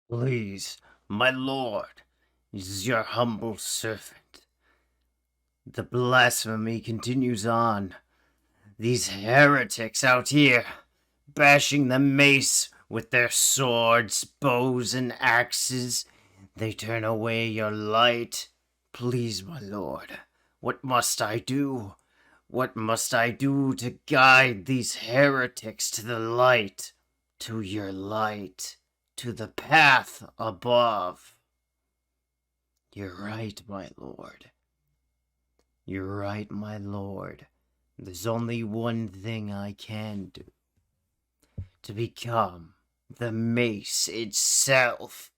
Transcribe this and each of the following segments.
Please, my lord, this is your humble servant. The blasphemy continues on. These heretics out here, bashing the mace with their swords, bows, and axes, they turn away your light. Please, my lord, what must I do? What must I do to guide these heretics to the light, to your light, to the path above? You're right, my lord. You're right, my lord. There's only one thing I can do. To become the mace itself.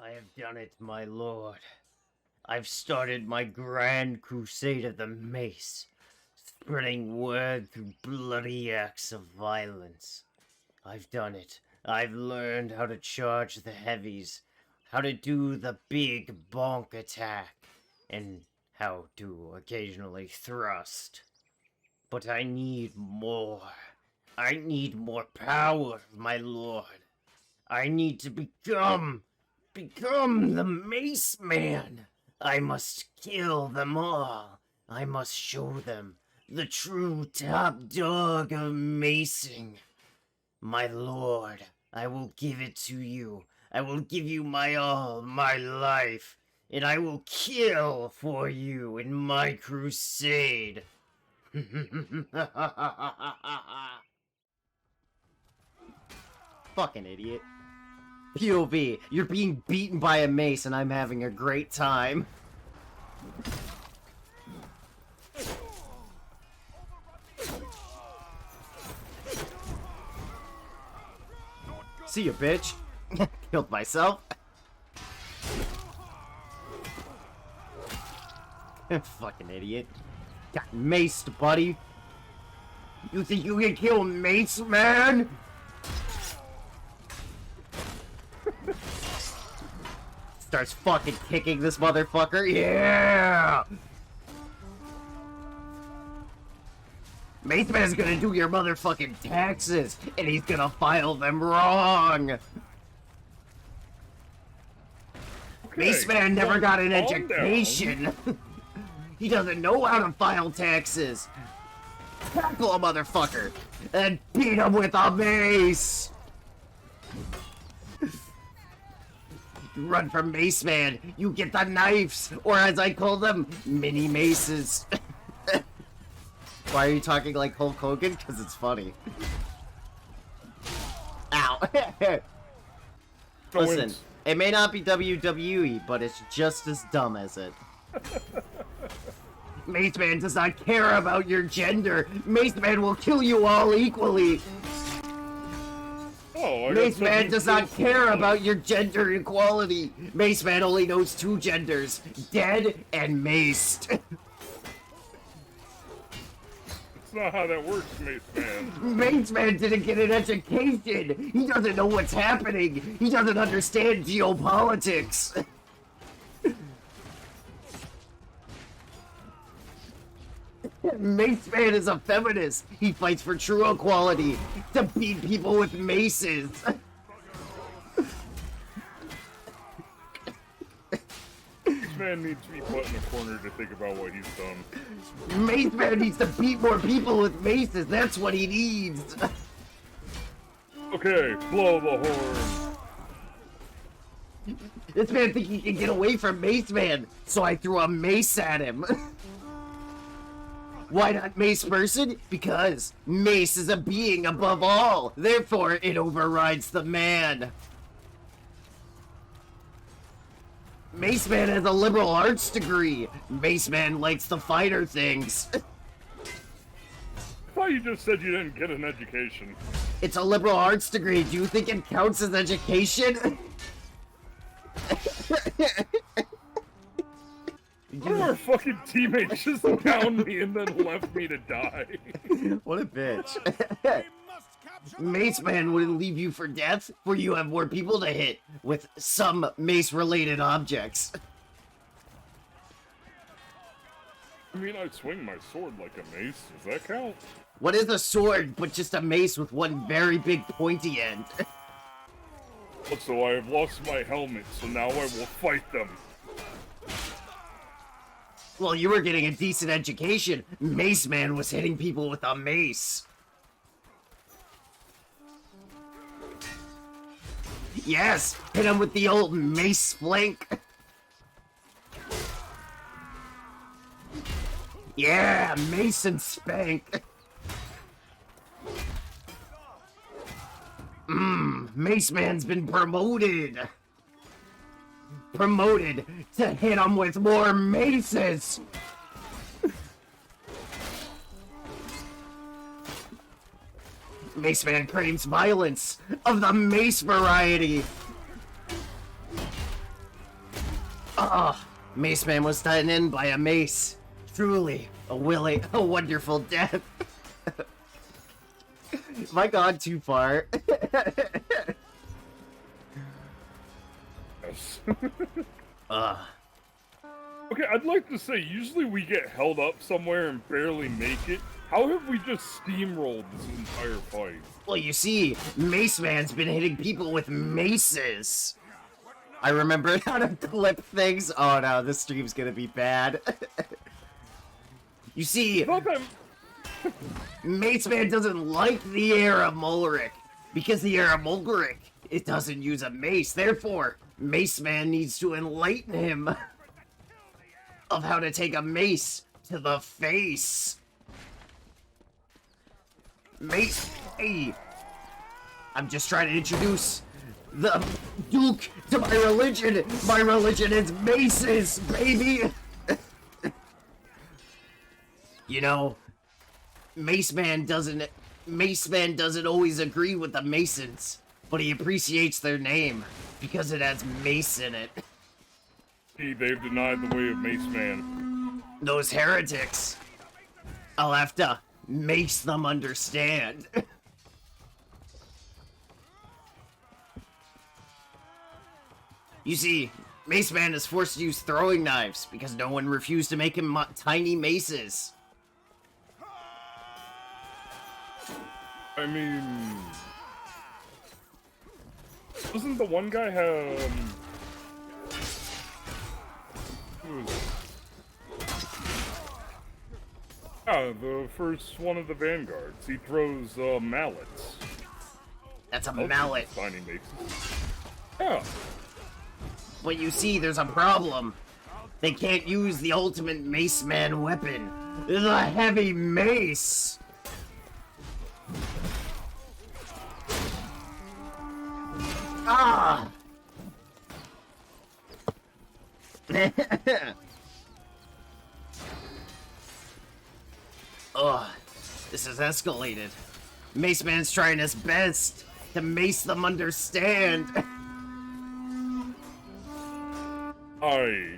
I have done it, my lord. I've started my grand crusade of the mace, spreading word through bloody acts of violence. I've done it. I've learned how to charge the heavies, how to do the big bonk attack, and how to occasionally thrust. But I need more. I need more power, my lord. I need to become the Mace Man. I must kill them all. I must show them the true top dog of macing. My lord, I will give it to you. I will give you my all, my life, and I will kill for you in my crusade. Fucking idiot. POV, you're being beaten by a mace and I'm having a great time. See ya, bitch. Killed myself. Fucking idiot. Got maced, buddy. You think you can kill Mace, man? Starts fucking kicking this motherfucker. Yeah! Mace Man's gonna do your motherfucking taxes, and he's gonna file them wrong. Okay, Mace Man never got an education. He doesn't know how to file taxes. Tackle a motherfucker and beat him with a mace. You run from Mace Man, you get the knives, or as I call them, mini maces. Why are you talking like Hulk Hogan? Because it's funny. Ow. Listen, it may not be WWE, but it's just as dumb as it. Mace Man does not care about your gender. Mace Man will kill you all equally. Oh, Mace Man does not care about your gender equality. Mace Man only knows two genders, dead and maced. That's not how that works, Mace Man. Mace Man didn't get an education. He doesn't know what's happening. He doesn't understand geopolitics. Mace Man is a feminist. He fights for true equality to beat people with maces. Mace Man needs to be put in a corner to think about what he's done. Mace Man needs to beat more people with maces. That's what he needs. Okay, blow the horn. This man thinks he can get away from Mace Man, so I threw a mace at him. Why not Mace person? Because Mace is a being above all. Therefore, it overrides the man. Mace Man has a liberal arts degree. Mace Man likes the finer things. I thought you just said you didn't get an education. It's a liberal arts degree. Do you think it counts as education? One of our fucking teammates just downed me and then left me to die. What a bitch. Mace Man wouldn't leave you for death, for you have more people to hit with some mace-related objects. I mean, I swing my sword like a mace. Does that count? What is a sword but just a mace with one very big pointy end? So I have lost my helmet, so now I will fight them. Well, you were getting a decent education. Mace Man was hitting people with a mace. Yes, hit him with the old mace flank. Yeah, mace and spank. Mace Man's been promoted. Promoted to hit him with more maces. Mace Man craves violence of the mace variety. Mace Man was done in by a mace. Truly, a wonderful death. Have I gone too far? Yes. Okay, I'd like to say, usually we get held up somewhere and barely make it. How have we just steamrolled this entire fight? Well, you see, Mace Man's been hitting people with maces. I remember how to clip things. Oh no, this stream's gonna be bad. You see, Mace Man doesn't like the heir of Mulric, because the heir of Mulric, it doesn't use a mace. Therefore, Mace Man needs to enlighten him of how to take a mace to the face. Mace, hey, I'm just trying to introduce the Duke to my religion. My religion is maces, baby. You know, Mace Man doesn't always agree with the Masons, but he appreciates their name because it has mace in it. See, they've denied the way of Mace Man. Those heretics. I'll have to mace them understand. You see, Mace Man is forced to use throwing knives because no one refused to make him tiny maces. I mean, doesn't the one guy have, who was it? The first one of the vanguards. He throws mallets. That's a mallet. Tiny maces. Yeah. But you see, there's a problem. They can't use the ultimate Mace Man weapon, the heavy mace. Ah! Ugh, this has escalated. Mace Man's trying his best to mace them understand. I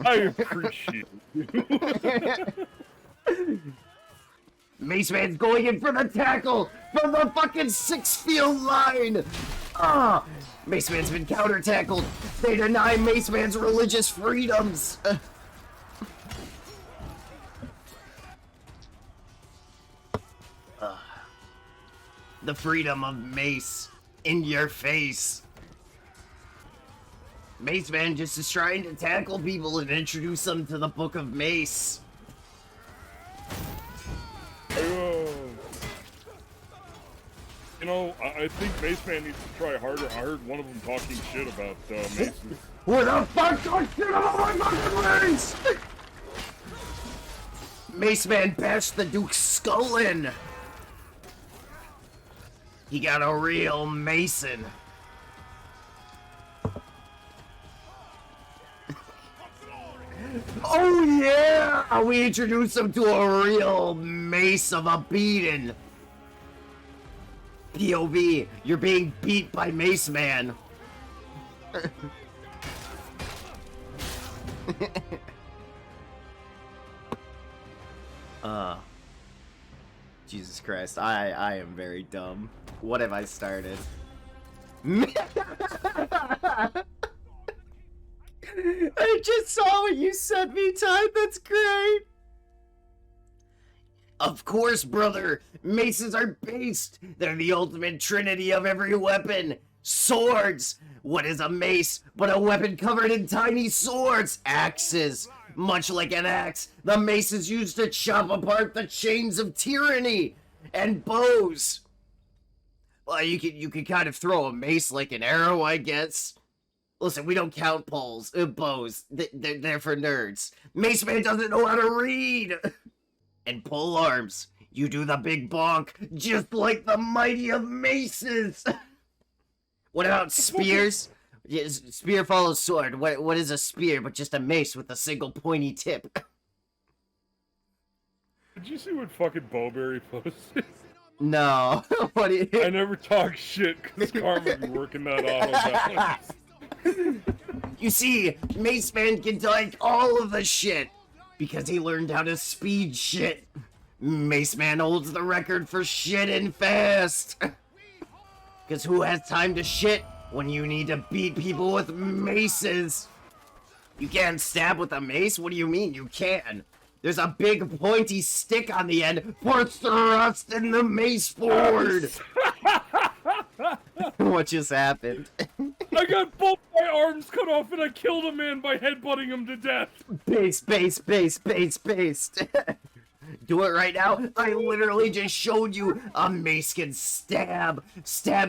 appreciate you. Mace Man's going in for the tackle from the fucking 6-field line. Ah, Mace Man's been counter tackled. They deny Mace Man's religious freedoms. The freedom of Mace in your face. Mace Man just is trying to tackle people and introduce them to the Book of Mace. You know, I think Mace Man needs to try harder. I heard one of them talking shit about Mace. What the fuck? Don't shit about my fucking words! Mace Man bashed the Duke's skull in. He got a real Mason. Oh yeah! We introduced him to a real Mace of a beating. POV, you're being beat by Mace Man. Jesus Christ, I am very dumb. What have I started? I just saw what you sent me, Ty. That's great. Of course, brother. Maces are based. They're the ultimate trinity of every weapon. Swords. What is a mace but a weapon covered in tiny swords? Axes. Much like an axe, the mace is used to chop apart the chains of tyranny. And bows. Well, you could kind of throw a mace like an arrow, I guess. Listen, we don't count bows. They're for nerds. Mace Man doesn't know how to read. And pole arms. You do the big bonk, just like the mighty of maces. What about spears? Yes, spear follows sword. What is a spear but just a mace with a single pointy tip? Did you see what fucking Bowberry posted? No. What do you... I never talk shit because Karma be working that auto. You see, Mace Man can take all of the shit because he learned how to speed shit. Mace Man holds the record for shitting fast. Because who has time to shit when you need to beat people with maces? You can't stab with a mace? What do you mean you can? There's a big pointy stick on the end for thrusting the mace forward. What just happened? I got both my arms cut off and I killed a man by headbutting him to death. Based. Do it right now. I literally just showed you a mace can stab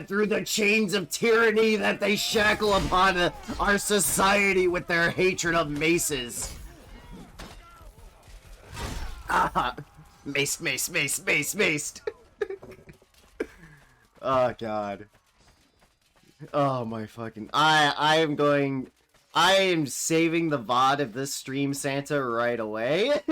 through the chains of tyranny that they shackle upon our society with their hatred of maces. Ah, maced. Oh god. Oh my fucking... I am saving the VOD of this stream Santa right away.